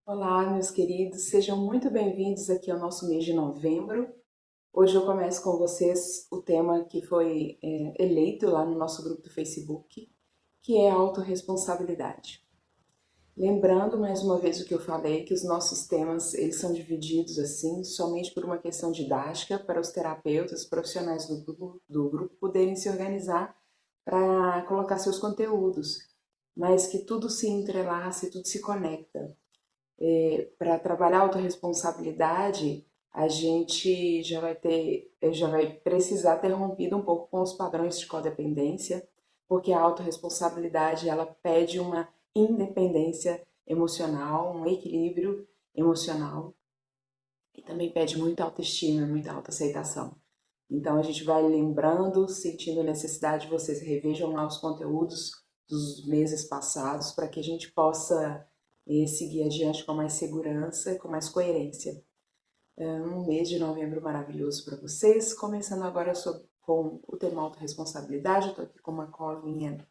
Olá, meus queridos, sejam muito bem-vindos aqui ao nosso mês de novembro. Hoje eu começo com vocês o tema que foi eleito lá no nosso grupo do Facebook, que é a autorresponsabilidade. Lembrando mais uma vez o que eu falei, que os nossos temas eles são divididos assim somente por uma questão didática para os terapeutas, profissionais do grupo poderem se organizar para colocar seus conteúdos, mas que tudo se entrelaça e tudo se conecta. Para trabalhar a autorresponsabilidade, a gente já vai precisar ter rompido um pouco com os padrões de codependência, porque a autorresponsabilidade ela pede uma independência emocional, um equilíbrio emocional e também pede muita autoestima, muita autoaceitação. Então a gente vai lembrando, sentindo necessidade, vocês revejam lá os conteúdos dos meses passados para que a gente possa seguir adiante com mais segurança e com mais coerência. Um mês de novembro maravilhoso para vocês, começando agora com o tema autorresponsabilidade. Eu estou aqui com uma colinha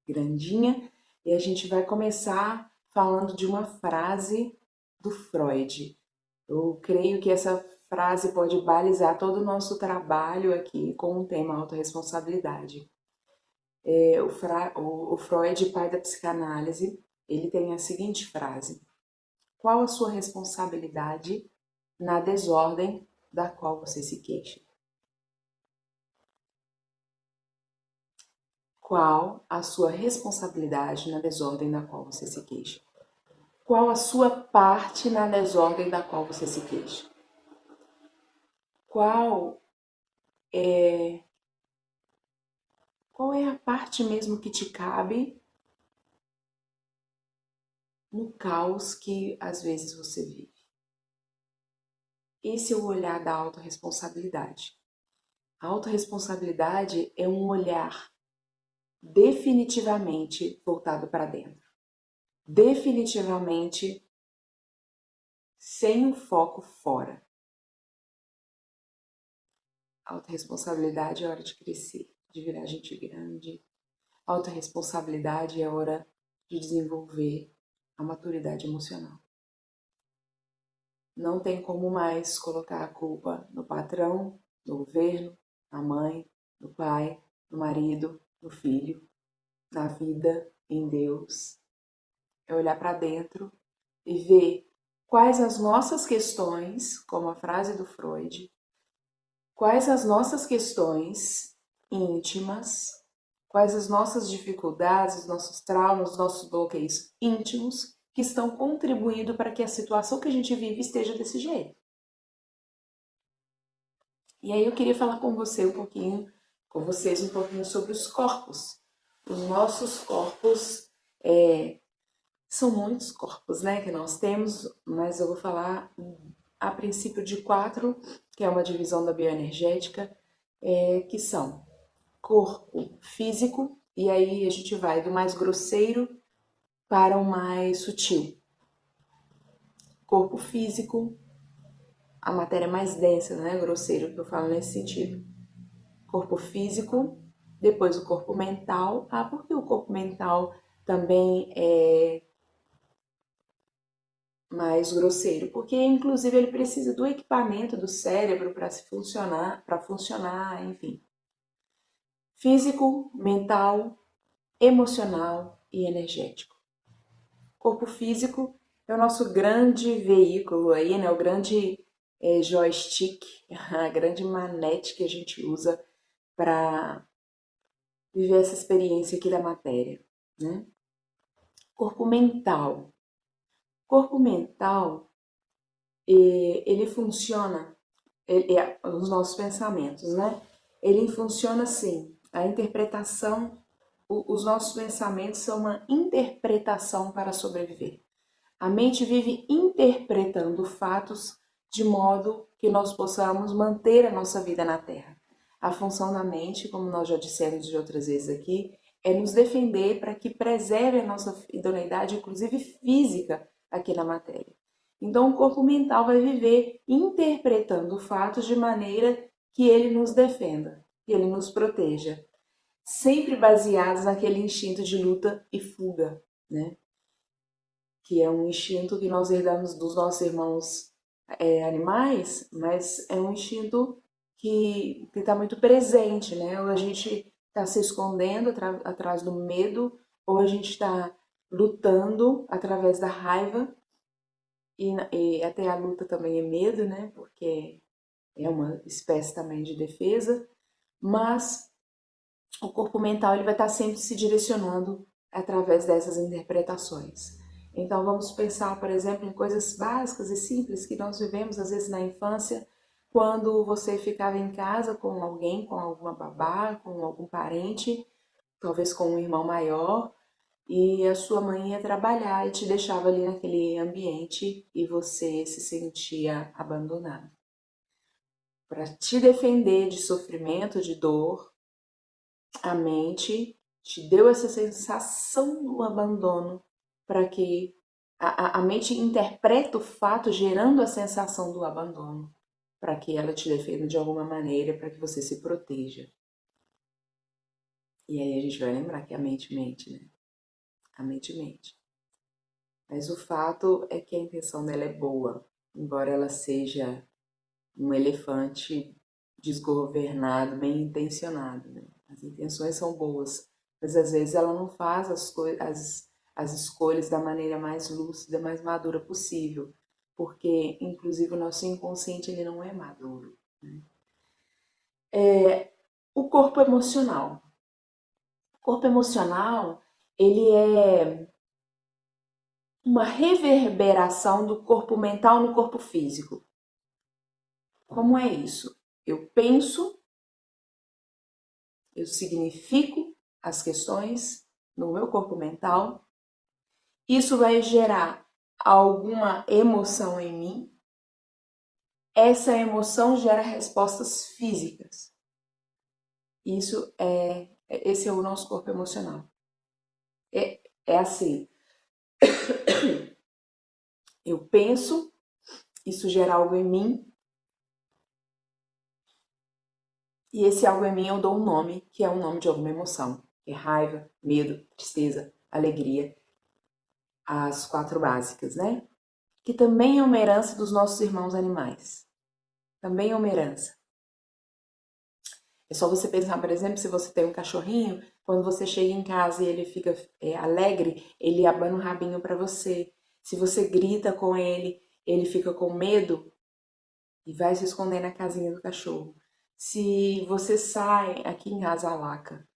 grandinha e a gente vai começar falando de uma frase do Freud. Eu creio que essa frase pode balizar todo o nosso trabalho aqui com o tema autorresponsabilidade. O Freud, pai da psicanálise, ele tem a seguinte frase: qual a sua responsabilidade na desordem da qual você se queixa? Qual a sua responsabilidade na desordem da qual você se queixa? Qual a sua parte na desordem da qual você se queixa? Qual é, qual é a parte mesmo que te cabe no caos que às vezes você vive? Esse é o olhar da autorresponsabilidade. A autorresponsabilidade é um olhar definitivamente voltado para dentro. Definitivamente sem o foco fora. Autorresponsabilidade é hora de crescer, de virar gente grande. Autorresponsabilidade é hora de desenvolver a maturidade emocional. Não tem como mais colocar a culpa no patrão, no governo, na mãe, no pai, no marido, no filho, na vida, em Deus. É olhar para dentro e ver quais as nossas questões, como a frase do Freud, quais as nossas questões íntimas, quais as nossas dificuldades, os nossos traumas, os nossos bloqueios íntimos que estão contribuindo para que a situação que a gente vive esteja desse jeito. E aí eu queria falar com você um pouquinho, com vocês um pouquinho sobre os corpos. Os nossos corpos, são muitos corpos, né, que nós temos, mas eu vou falar a princípio de 4, que é uma divisão da bioenergética, que são corpo físico, e aí a gente vai do mais grosseiro para o mais sutil. Corpo físico, a matéria mais densa, né, grosseiro, que eu falo nesse sentido. Corpo físico, depois o corpo mental. Porque o corpo mental também é mais grosseiro? Porque inclusive ele precisa do equipamento do cérebro para funcionar, enfim. Físico, mental, emocional e energético. Corpo físico é o nosso grande veículo aí, né? O grande joystick, a grande manete que a gente usa para viver essa experiência aqui da matéria, né? Corpo mental. Corpo mental, ele funciona, os nossos pensamentos, né? Ele funciona assim, a interpretação, os nossos pensamentos são uma interpretação para sobreviver. A mente vive interpretando fatos de modo que nós possamos manter a nossa vida na Terra. A função da mente, como nós já dissemos de outras vezes aqui, é nos defender para que preserve a nossa idoneidade, inclusive física, aqui na matéria. Então, o corpo mental vai viver interpretando fatos de maneira que ele nos defenda, que ele nos proteja, sempre baseados naquele instinto de luta e fuga, né? que é um instinto que nós herdamos dos nossos irmãos animais, mas é um instinto que está muito presente, né? Ou a gente está se escondendo atrás do medo, ou a gente está lutando através da raiva, e até a luta também é medo, né? Porque é uma espécie também de defesa, mas o corpo mental ele vai estar sempre se direcionando através dessas interpretações. Então vamos pensar, por exemplo, em coisas básicas e simples que nós vivemos às vezes na infância, quando você ficava em casa com alguém, com alguma babá, com algum parente, talvez com um irmão maior, e a sua mãe ia trabalhar e te deixava ali naquele ambiente e você se sentia abandonado. Para te defender de sofrimento, de dor, a mente te deu essa sensação do abandono para que a mente interpreta o fato gerando a sensação do abandono para que ela te defenda de alguma maneira, para que você se proteja. E aí a gente vai lembrar que a mente mente, né? A mente mente. Mas o fato é que a intenção dela é boa, embora ela seja um elefante desgovernado, bem intencionado, né? As intenções são boas, mas às vezes ela não faz as escolhas da maneira mais lúcida, mais madura possível, porque inclusive o nosso inconsciente ele não é maduro, né? O corpo emocional. O corpo emocional ele é uma reverberação do corpo mental no corpo físico. Como é isso? Eu penso, eu significo as questões no meu corpo mental, isso vai gerar alguma emoção em mim, essa emoção gera respostas físicas. Esse é o nosso corpo emocional. É assim, eu penso, isso gera algo em mim, e esse algo em mim eu dou um nome, que é o nome de alguma emoção. É raiva, medo, tristeza, alegria, as 4 básicas, né? Que também é uma herança dos nossos irmãos animais. Também é uma herança. É só você pensar, por exemplo, se você tem um cachorrinho, quando você chega em casa e ele fica alegre, ele abana o rabinho para você. Se você grita com ele, ele fica com medo e vai se esconder na casinha do cachorro. Se você sai, aqui em casa a Laca,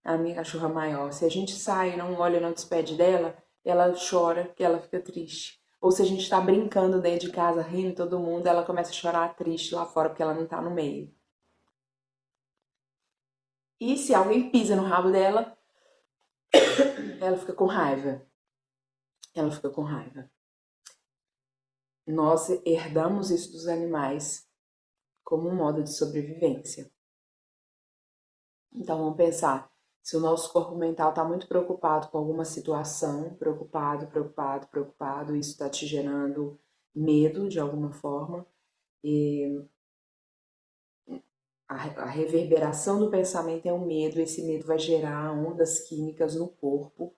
a minha cachorra maior, se a gente sai, não olha, não despede dela, ela chora, que ela fica triste. Ou se a gente tá brincando dentro de casa, rindo todo mundo, ela começa a chorar triste lá fora porque ela não tá no meio. E se alguém pisa no rabo dela, ela fica com raiva. Ela fica com raiva. Nós herdamos isso dos animais como um modo de sobrevivência. Então vamos pensar, se o nosso corpo mental está muito preocupado com alguma situação, preocupado, isso está te gerando medo de alguma forma, e a reverberação do pensamento é um medo, esse medo vai gerar ondas químicas no corpo,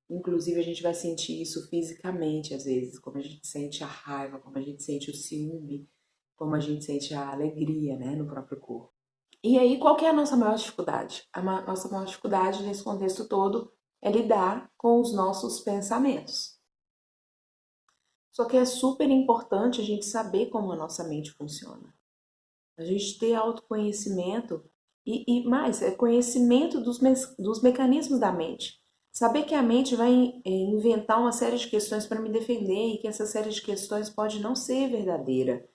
inclusive a gente vai sentir isso fisicamente às vezes, como a gente sente a raiva, como a gente sente o ciúme, como a gente sente a alegria, né, no próprio corpo. E aí, qual que é a nossa maior dificuldade? Nossa maior dificuldade nesse contexto todo é lidar com os nossos pensamentos. Só que é super importante a gente saber como a nossa mente funciona. A gente ter autoconhecimento e mais, é conhecimento dos mecanismos da mente. Saber que a mente vai inventar uma série de questões para me defender e que essa série de questões pode não ser verdadeira.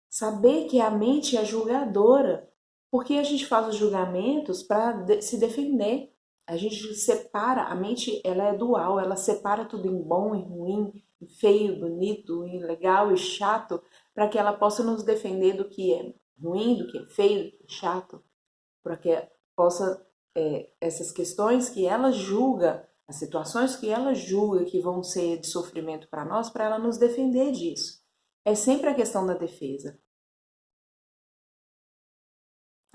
Saber que a mente é julgadora, porque a gente faz os julgamentos para se defender. A gente separa, a mente ela é dual, ela separa tudo em bom e ruim, em feio, bonito, em legal e chato, para que ela possa nos defender do que é ruim, do que é feio, do que é chato, para que possa essas questões que ela julga, as situações que ela julga que vão ser de sofrimento para ela nos defender disso. É sempre a questão da defesa.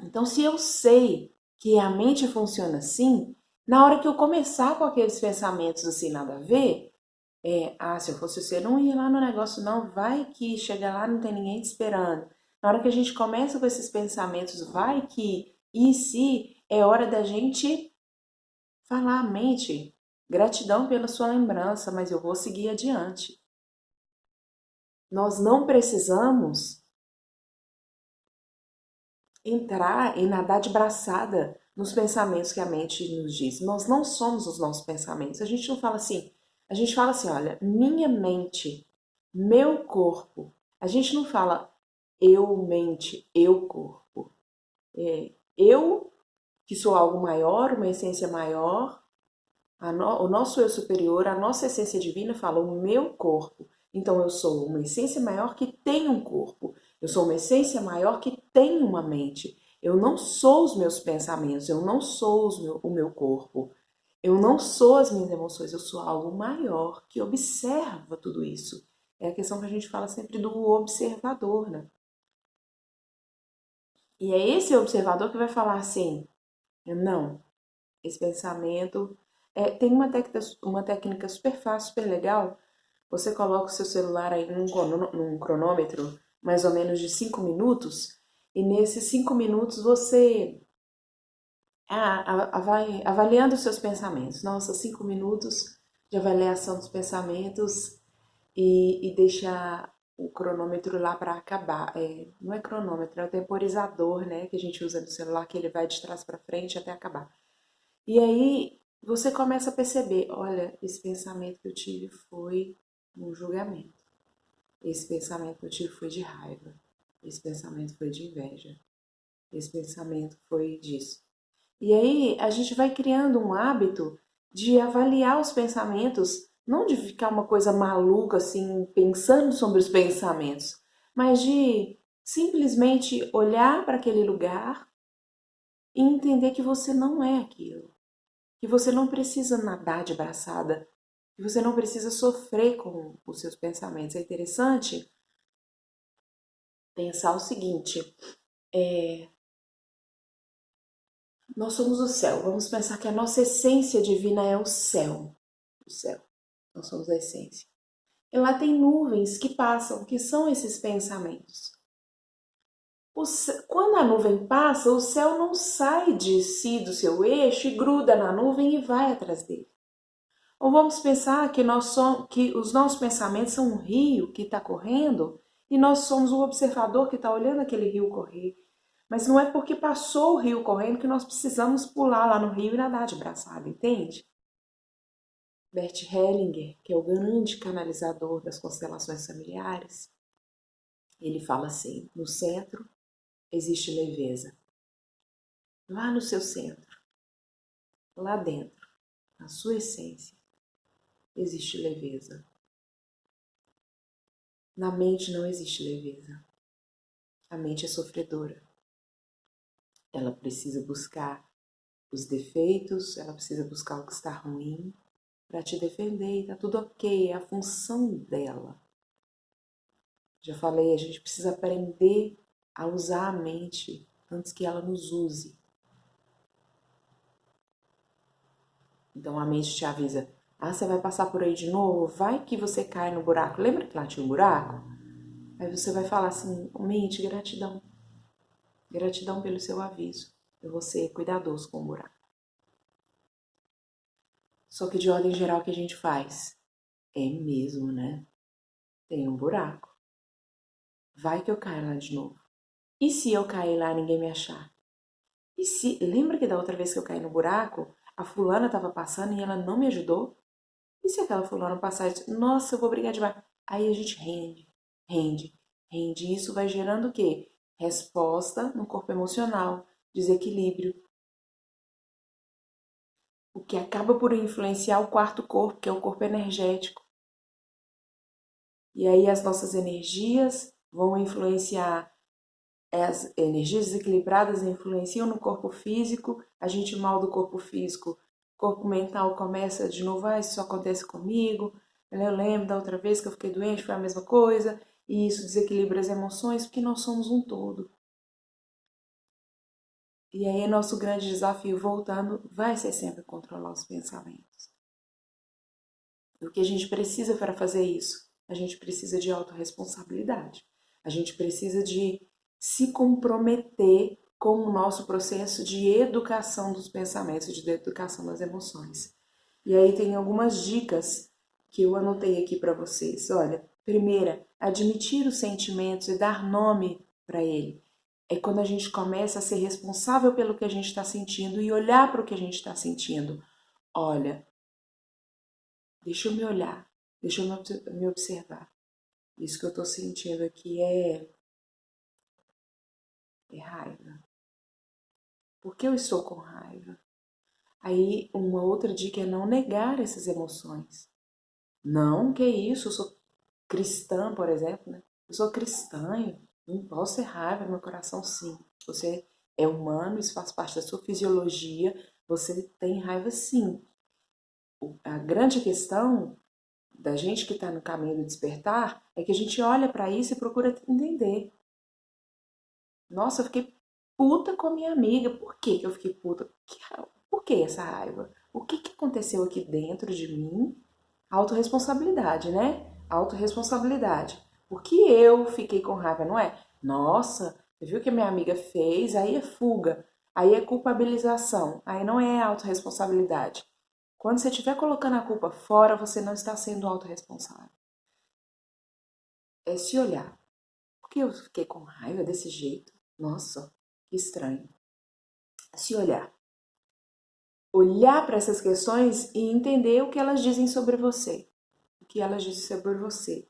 Então, se eu sei que a mente funciona assim, Na hora que eu começar com aqueles pensamentos assim, nada a ver, se eu fosse você, não ia lá no negócio não, vai que chega lá, não tem ninguém te esperando. Na hora que a gente começa com esses pensamentos, vai que, e se, é hora da gente falar à mente, gratidão pela sua lembrança, mas eu vou seguir adiante. Nós não precisamos entrar e nadar de braçada nos pensamentos que a mente nos diz. Nós não somos os nossos pensamentos. A gente não fala assim, a gente fala assim, olha, minha mente, meu corpo. A gente não fala eu mente, eu corpo. Eu, que sou algo maior, uma essência maior, o nosso eu superior, a nossa essência divina fala o meu corpo. Então eu sou uma essência maior que tem um corpo. Eu sou uma essência maior que tem uma mente. Eu não sou os meus pensamentos, eu não sou o meu corpo. Eu não sou as minhas emoções, eu sou algo maior que observa tudo isso. É a questão que a gente fala sempre do observador, né? E é esse observador que vai falar assim: não, esse pensamento. Tem uma técnica super fácil, super legal. Você coloca o seu celular aí num cronômetro, mais ou menos de 5 minutos, e nesses 5 minutos você vai avaliando os seus pensamentos. Nossa, 5 minutos de avaliação dos pensamentos e deixar o cronômetro lá para acabar. Não é cronômetro, é o temporizador, né, que a gente usa no celular, que ele vai de trás para frente até acabar. E aí você começa a perceber, olha, esse pensamento que eu tive foi um julgamento. Esse pensamento que eu tive foi de raiva. Esse pensamento foi de inveja. Esse pensamento foi disso. E aí a gente vai criando um hábito de avaliar os pensamentos, não de ficar uma coisa maluca assim, pensando sobre os pensamentos, mas de simplesmente olhar para aquele lugar e entender que você não é aquilo. Que você não precisa nadar de braçada, que você não precisa sofrer com os seus pensamentos. É interessante pensar o seguinte: nós somos o céu. Vamos pensar que a nossa essência divina é o céu. O céu. Nós somos a essência. E lá tem nuvens que passam, que são esses pensamentos. Quando a nuvem passa, o céu não sai de si, do seu eixo, e gruda na nuvem e vai atrás dele. Ou vamos pensar que os nossos pensamentos são um rio que está correndo e nós somos o observador que está olhando aquele rio correr. Mas não é porque passou o rio correndo que nós precisamos pular lá no rio e nadar de braçada, entende? Bert Hellinger, que é o grande canalizador das constelações familiares, ele fala assim: no centro existe leveza. Lá no seu centro, lá dentro, na sua essência, existe leveza. Na mente não existe leveza. A mente é sofredora. Ela precisa buscar os defeitos, ela precisa buscar o que está ruim para te defender e tá tudo ok, é a função dela. Já falei, a gente precisa aprender a usar a mente antes que ela nos use. Então a mente te avisa: você vai passar por aí de novo? Vai que você cai no buraco. Lembra que lá tinha um buraco? Aí você vai falar assim: mente, gratidão. Gratidão pelo seu aviso. Eu vou ser cuidadoso com o buraco. Só que de ordem geral o que a gente faz? É mesmo, né? Tem um buraco. Vai que eu caio lá de novo. E se eu cair lá e ninguém me achar? E se... Lembra que da outra vez que eu caí no buraco, a fulana estava passando e ela não me ajudou? E se aquela fulana passar e dizer, nossa, eu vou brigar demais? Aí a gente rende, rende, rende. E isso vai gerando o quê? Resposta no corpo emocional, desequilíbrio. O que acaba por influenciar o quarto corpo, que é o corpo energético. E aí as nossas energias vão influenciar, as energias desequilibradas influenciam no corpo físico, a gente mal do corpo físico, o corpo mental começa de novo, isso acontece comigo, eu lembro da outra vez que eu fiquei doente, foi a mesma coisa, e isso desequilibra as emoções, porque nós somos um todo. E aí nosso grande desafio, voltando, vai ser sempre controlar os pensamentos. O que a gente precisa para fazer isso? A gente precisa de autorresponsabilidade. A gente precisa de se comprometer com o nosso processo de educação dos pensamentos, de educação das emoções. E aí tem algumas dicas que eu anotei aqui para vocês. Olha, primeira, admitir os sentimentos e dar nome para ele. É quando a gente começa a ser responsável pelo que a gente está sentindo e olhar para o que a gente está sentindo. Olha, deixa eu me olhar, deixa eu me observar. Isso que eu estou sentindo aqui é raiva. Por que eu estou com raiva? Aí, uma outra dica é não negar essas emoções. Não, que isso, eu sou cristã, por exemplo, né? Eu sou cristã, não posso ter raiva no meu coração, sim. Você é humano, isso faz parte da sua fisiologia, você tem raiva, sim. A grande questão da gente que está no caminho do despertar é que a gente olha para isso e procura entender. Nossa, eu fiquei puta com a minha amiga. Por que eu fiquei puta? Por que essa raiva? O que aconteceu aqui dentro de mim? Autorresponsabilidade, né? Autorresponsabilidade. Por que eu fiquei com raiva, não é? Nossa, você viu o que a minha amiga fez? Aí é fuga, aí é culpabilização, aí não é autorresponsabilidade. Quando você estiver colocando a culpa fora, você não está sendo autorresponsável. É se olhar. Por que eu fiquei com raiva desse jeito? Nossa, que estranho. Se olhar. Olhar para essas questões e entender o que elas dizem sobre você. O que elas dizem sobre você.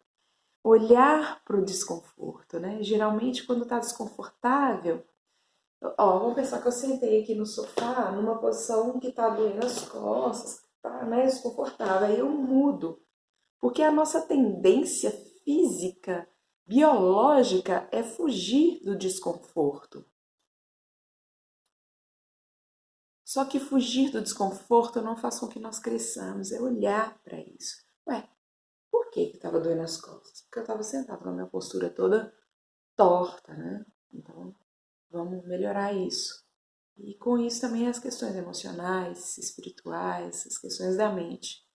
Olhar para o desconforto, né? Geralmente, quando está desconfortável, vamos pensar que eu sentei aqui no sofá, numa posição que está doendo as costas, tá, né, desconfortável. Aí eu mudo. Porque a nossa tendência física, biológica, é fugir do desconforto. Só que fugir do desconforto não faz com que nós cresçamos, é olhar para isso. Ué, por que estava doendo as costas? Porque eu estava sentada com a minha postura toda torta, né? Então, vamos melhorar isso. E com isso também as questões emocionais, espirituais, as questões da mente.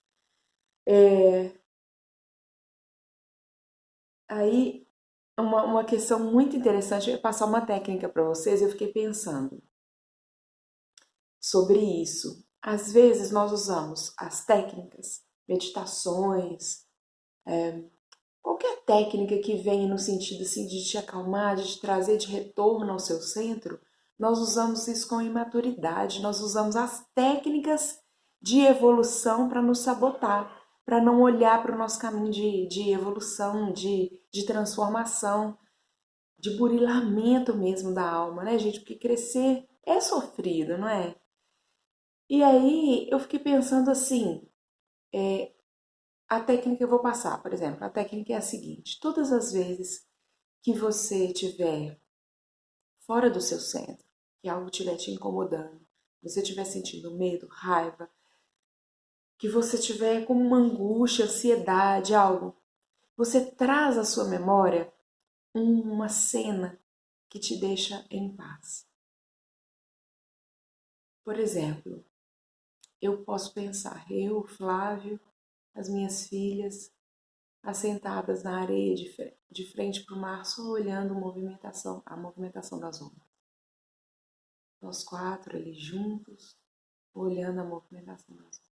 Aí, uma questão muito interessante é passar uma técnica para vocês, eu fiquei pensando sobre isso. Às vezes nós usamos as técnicas, meditações, qualquer técnica que venha no sentido assim, de te acalmar, de te trazer de retorno ao seu centro, nós usamos isso com imaturidade, nós usamos as técnicas de evolução para nos sabotar, para não olhar para o nosso caminho de evolução, de transformação, de burilamento mesmo da alma, né, gente? Porque crescer é sofrido, não é? E aí eu fiquei pensando assim, a técnica eu vou passar, por exemplo, a técnica é a seguinte: todas as vezes que você estiver fora do seu centro, que algo estiver te incomodando, você estiver sentindo medo, raiva, que você estiver com uma angústia, ansiedade, algo, você traz à sua memória uma cena que te deixa em paz. Por exemplo, eu posso pensar, eu, Flávio, as minhas filhas, assentadas na areia de frente para o mar, só olhando a movimentação das ondas. Nós quatro ali juntos, olhando a movimentação das ondas.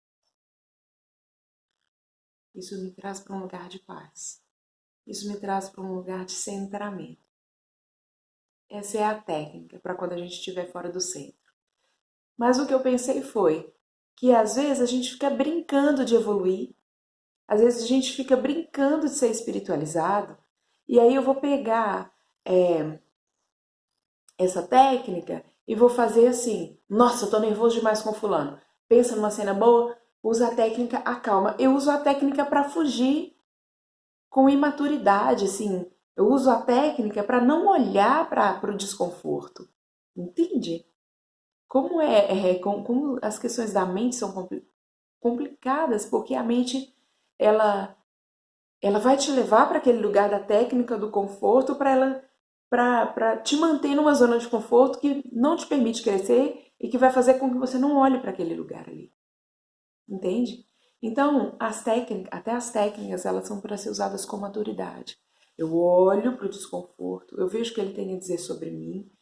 Isso me traz para um lugar de paz. Isso me traz para um lugar de centramento. Essa é a técnica para quando a gente estiver fora do centro. Mas o que eu pensei foi que às vezes a gente fica brincando de evoluir, às vezes a gente fica brincando de ser espiritualizado, e aí eu vou pegar essa técnica e vou fazer assim: nossa, eu tô nervoso demais com fulano. Pensa numa cena boa, usa a técnica acalma. Eu uso a técnica para fugir com imaturidade, assim. Eu uso a técnica para não olhar para o desconforto. Entende? Como as questões da mente são complicadas, porque a mente ela vai te levar para aquele lugar da técnica do conforto para ela para te manter numa zona de conforto que não te permite crescer e que vai fazer com que você não olhe para aquele lugar ali. Entende? Então, até as técnicas, elas são para ser usadas com maturidade. Eu olho para o desconforto, eu vejo o que ele tem a dizer sobre mim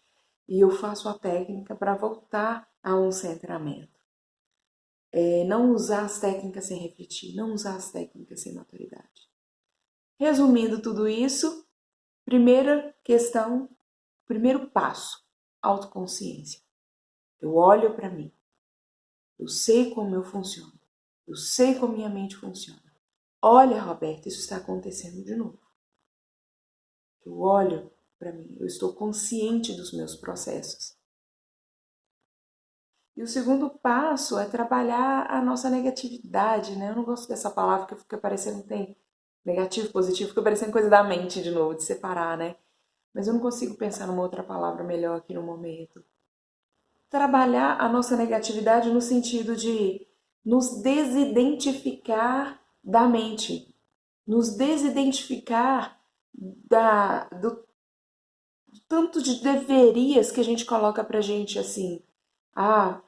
e eu faço a técnica para voltar a um centramento. Não usar as técnicas sem refletir, não usar as técnicas sem maturidade. Resumindo tudo isso, primeira questão, primeiro passo, autoconsciência. Eu olho para mim, eu sei como eu funciono, eu sei como minha mente funciona. Olha, Roberta, isso está acontecendo de novo. Eu olho para mim, eu estou consciente dos meus processos. E o segundo passo é trabalhar a nossa negatividade, né? Eu não gosto dessa palavra que fica parecendo que tem negativo, positivo, fica parecendo coisa da mente de novo, de separar, né? Mas eu não consigo pensar numa outra palavra melhor aqui no momento. Trabalhar a nossa negatividade no sentido de nos desidentificar da mente, nos desidentificar do tanto de deverias que a gente coloca pra gente assim. Ah,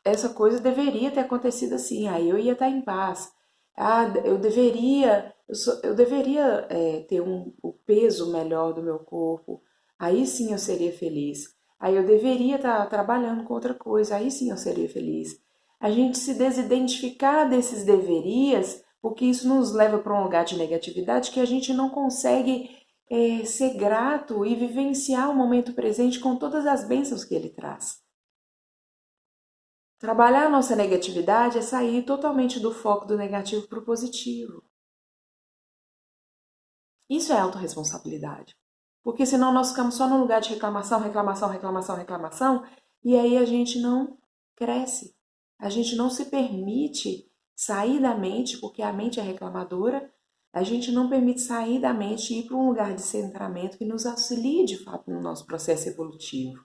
essa coisa deveria ter acontecido assim, aí eu ia estar em paz. Ah, eu deveria ter o peso melhor do meu corpo, aí sim eu seria feliz. Aí eu deveria estar trabalhando com outra coisa, aí sim eu seria feliz. A gente se desidentificar desses deverias, porque isso nos leva para um lugar de negatividade que a gente não consegue ser grato e vivenciar o momento presente com todas as bênçãos que ele traz. Trabalhar a nossa negatividade é sair totalmente do foco do negativo para o positivo. Isso é autorresponsabilidade. Porque senão nós ficamos só no lugar de reclamação, reclamação, reclamação, reclamação, e aí a gente não cresce. A gente não se permite sair da mente, porque a mente é reclamadora, a gente não permite sair da mente e ir para um lugar de centramento que nos auxilie de fato no nosso processo evolutivo.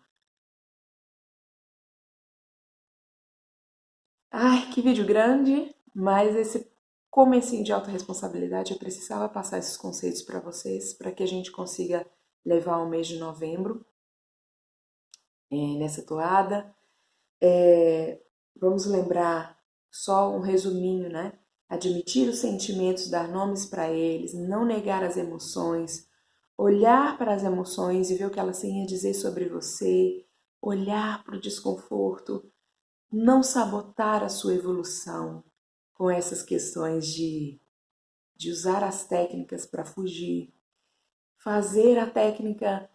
Ai, que vídeo grande, mas esse comecinho de autorresponsabilidade eu precisava passar esses conceitos para vocês, para que a gente consiga levar o mês de novembro nessa toada. Vamos lembrar só um resuminho, né? Admitir os sentimentos, dar nomes para eles, não negar as emoções, olhar para as emoções e ver o que elas têm a dizer sobre você, olhar para o desconforto, não sabotar a sua evolução com essas questões de usar as técnicas para fugir, fazer a técnica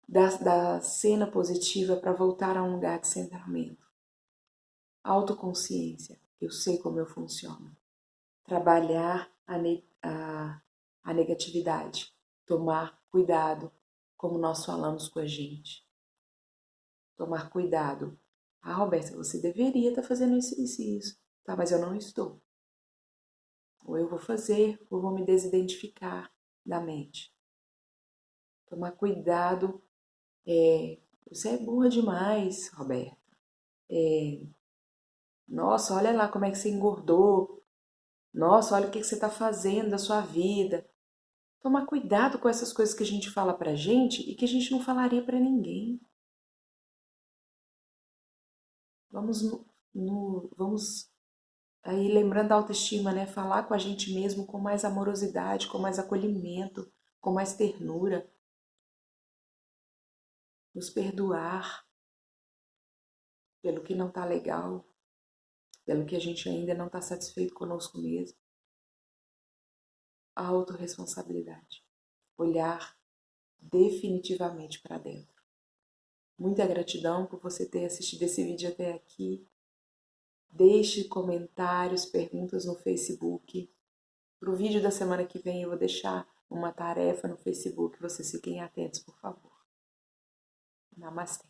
da cena positiva para voltar a um lugar de centramento. Autoconsciência, eu sei como eu funciono. Trabalhar a negatividade, tomar cuidado, como nós falamos com a gente. Tomar cuidado. Ah, Roberta, você deveria estar fazendo isso, isso e isso. Tá, mas eu não estou. Ou eu vou fazer, ou vou me desidentificar da mente. Tomar cuidado. Você é burra demais, Roberta. Nossa, olha lá como é que você engordou. Nossa, olha o que você está fazendo da sua vida. Tomar cuidado com essas coisas que a gente fala pra gente e que a gente não falaria pra ninguém. Vamos aí lembrando a autoestima, né? Falar com a gente mesmo com mais amorosidade, com mais acolhimento, com mais ternura. Nos perdoar pelo que não está legal, pelo que a gente ainda não está satisfeito conosco mesmo. A autorresponsabilidade. Olhar definitivamente para dentro. Muita gratidão por você ter assistido esse vídeo até aqui. Deixe comentários, perguntas no Facebook. Para o vídeo da semana que vem eu vou deixar uma tarefa no Facebook. Vocês fiquem atentos, por favor. Namastê.